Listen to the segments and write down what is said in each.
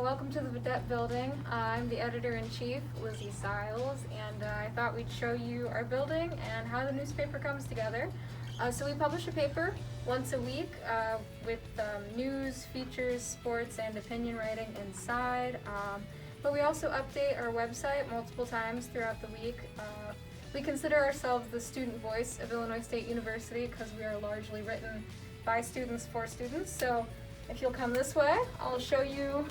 Welcome to the Vidette Building. I'm the editor-in-chief, Seils, and I thought we'd show you our building and how the newspaper comes together. So we publish a paper once a week with news, features, sports, and opinion writing inside. But we also update our website multiple times throughout the week. We consider ourselves the student voice of Illinois State University because we are largely written by students for students. So if you'll come this way, I'll show you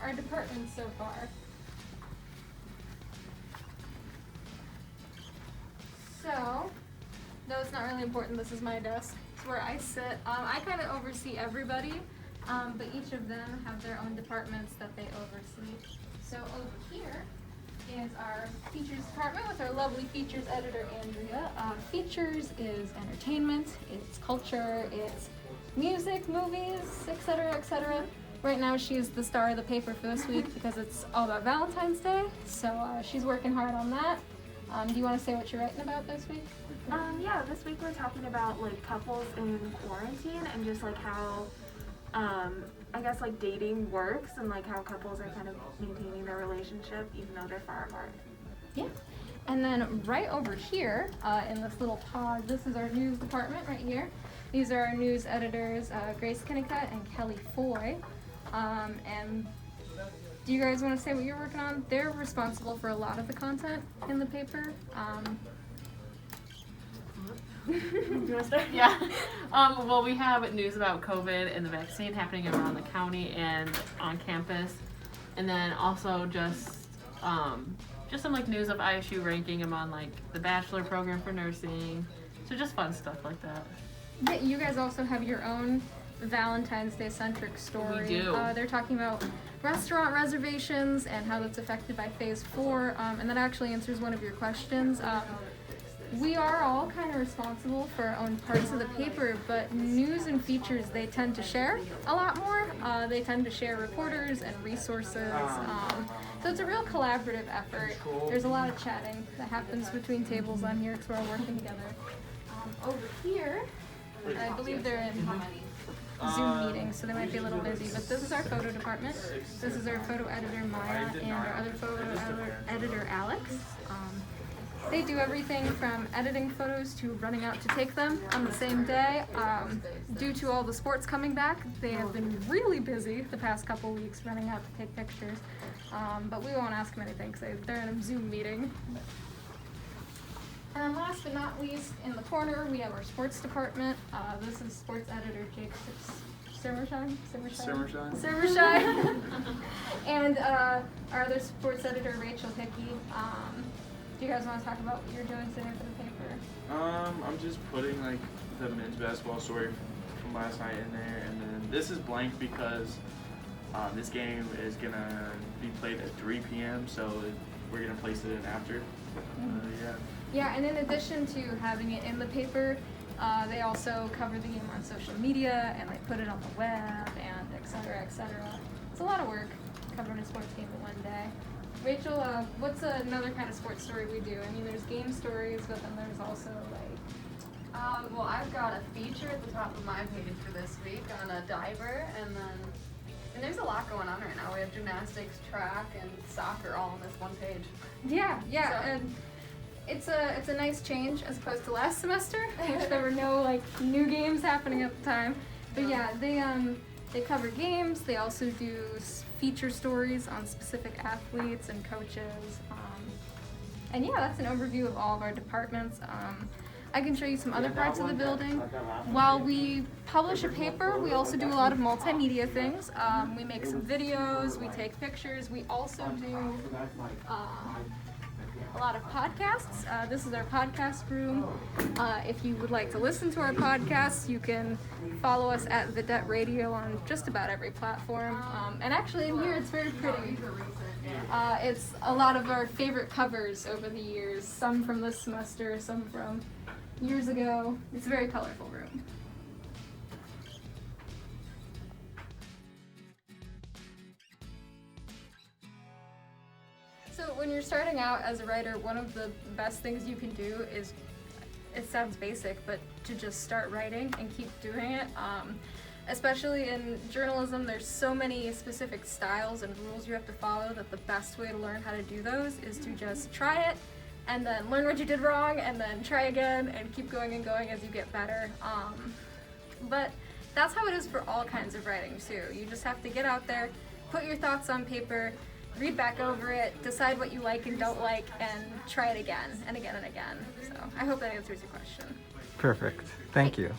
our department so far. So, though it's not really important, this is my desk. It's where I sit. I kind of oversee everybody, but each of them have their own departments that they oversee. So over here is our features department with our lovely features editor, Andrea. Features is entertainment, it's culture, it's music, movies, etc., etc. Right now she's the star of the paper for this week because it's all about Valentine's Day, so she's working hard on that. Do you want to say what you're writing about this week? Yeah, this week we're talking about like couples in quarantine and just like how, I guess like dating works and like how couples are kind of maintaining their relationship even though they're far apart. Yeah. And then right over here in this little pod, this is our news department right here. These are our news editors, Grace Kennicott and Kelly Foy. And do you guys want to say what you're working on? They're responsible for a lot of the content in the paper. Do you want to start? Yeah. Well, we have news about COVID and the vaccine happening around the county and on campus, and then also just some like news of ISU ranking them on like the bachelor program for nursing. So just fun stuff like that. Yeah, you guys also have your own Valentine's Day centric story. We do. They're talking about restaurant reservations and how that's affected by phase 4, and that actually answers one of your questions. We are all kind of responsible for our own parts of the paper, but news and features, they tend to share a lot more. They tend to share reporters and resources. So it's a real collaborative effort. There's a lot of chatting that happens between tables on here because we're all working together. Over here, I believe they're in Zoom meetings, so they might be a little busy, but this is our photo department. This is our photo editor, Maya, and our other photo editor, Alex. They do everything from editing photos to running out to take them on the same day. Due to all the sports coming back, they have been really busy the past couple weeks running out to take pictures. But we won't ask them anything because they're in a Zoom meeting. And last but not least, in the corner, we have our sports department. This is sports editor Jake Simmershine. And our other sports editor, Rachel Hickey. Do you guys want to talk about what you're doing today for the paper? I'm just putting like the men's basketball story from last night in there, and then this is blank because this game is gonna be played at 3 p.m. So we're gonna place it in after. Yeah. Yeah, and in addition to having it in the paper, they also cover the game on social media and like put it on the web and et cetera, et cetera. It's a lot of work covering a sports game in one day. Rachel, what's another kind of sports story we do? I mean, there's game stories, but then there's also like... Well, I've got a feature at the top of my page for this week on a diver, and there's a lot going on right now. We have gymnastics, track, and soccer all on this one page. Yeah, and it's a nice change as opposed to last semester, which there were no like new games happening at the time. But yeah, they cover games. They also do feature stories on specific athletes and coaches. And yeah, that's an overview of all of our departments. I can show you some other parts of the building. While we publish a paper, we also do a lot of multimedia things. We make some videos, we take pictures, we also do a lot of podcasts. This is our podcast room. If you would like to listen to our podcasts, you can follow us at Vidette Radio on just about every platform. And actually in here it's very pretty. It's a lot of our favorite covers over the years, some from this semester, some from years ago. It's a very colorful room. So when you're starting out as a writer, one of the best things you can do is, it sounds basic, but to just start writing and keep doing it. Especially in journalism, there's so many specific styles and rules you have to follow that the best way to learn how to do those is to just try it and then learn what you did wrong and then try again and keep going and going as you get better. But that's how it is for all kinds of writing too. You just have to get out there, put your thoughts on paper, read back over it, decide what you like and don't like, and try it again and again and again. So I hope that answers your question. Perfect. Thank you.